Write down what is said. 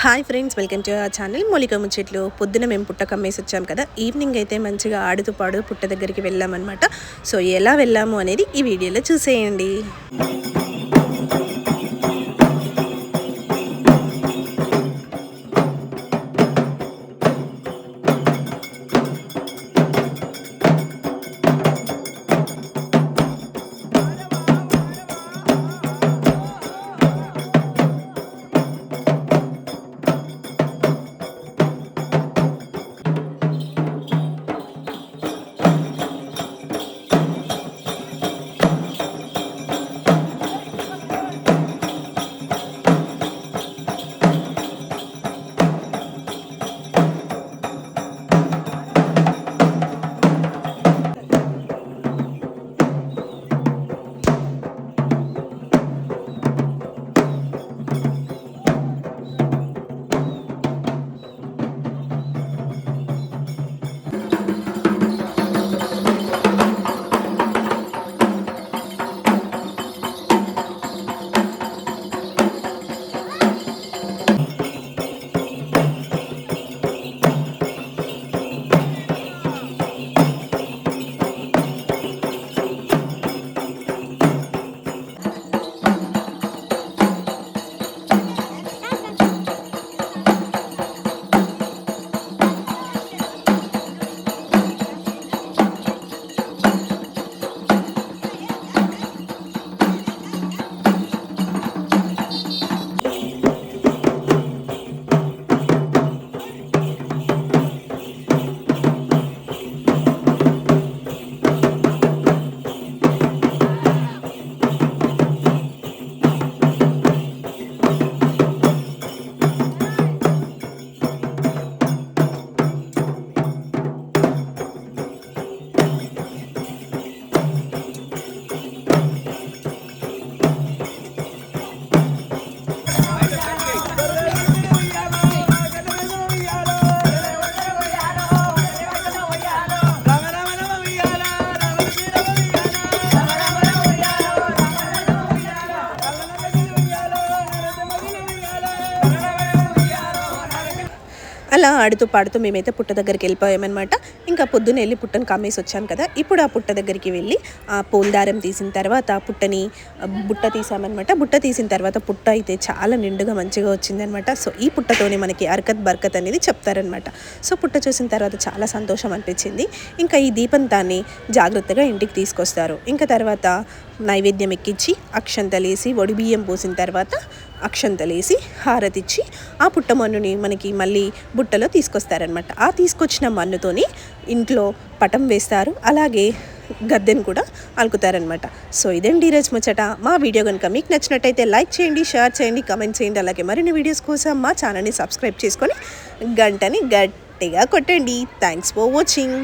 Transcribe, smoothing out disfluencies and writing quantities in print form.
Hi friends, welcome to our channel Moolika Muchatlu. పొద్దున మేము పుట్ట కమ్మేసి వచ్చాం కదా. ఈవినింగ్ అయితే మంచిగా ఆడుతూ పాడు పుట్ట దగ్గరికి వెళ్ళామన్నమాట. సో ఎలా వెళ్ళాము అనేది ఈ వీడియోలో చూసేయండి. అలా ఆడుతూ పాడుతూ మేమైతే పుట్ట దగ్గరికి వెళ్ళిపోయామన్నమాట. ఇంకా పొద్దున్న వెళ్ళి పుట్టను కమ్మేసి వచ్చాం కదా. ఇప్పుడు ఆ పుట్ట దగ్గరికి వెళ్ళి ఆ పూలదారం తీసిన తర్వాత పుట్టని బుట్ట తీసామన్నమాట. బుట్ట తీసిన తర్వాత పుట్ట అయితే చాలా నిండుగా మంచిగా వచ్చిందనమాట. సో ఈ పుట్టతోనే మనకి అర్కత్ బర్కత్ అనేది చెప్తారనమాట. సో పుట్ట చూసిన తర్వాత చాలా సంతోషం అనిపించింది. ఇంకా ఈ దీపంతాన్ని జాగ్రత్తగా ఇంటికి తీసుకొస్తారు. ఇంకా తర్వాత నైవేద్యం ఎక్కించి అక్షంతలేసి బియ్యం పోసిన తర్వాత అక్షంతలేసి హారతిచ్చి ఆ పుట్ట మన్నుని మనకి మళ్ళీ బుట్టలో తీసుకొస్తారనమాట. ఆ తీసుకొచ్చిన మన్నుతోని ఇంట్లో పటం వేస్తారు, అలాగే గద్దెను కూడా అలుకుతారనమాట. సో ఇదేంటి ఈరోజు ముచ్చట. మా వీడియో కనుక మీకు నచ్చినట్టయితే లైక్ చేయండి, షేర్ చేయండి, కమెంట్ చేయండి. అలాగే మరిన్ని వీడియోస్ కోసం మా ఛానల్ని సబ్స్క్రైబ్ చేసుకొని గంటని గట్టిగా కొట్టండి. Thanks for watching.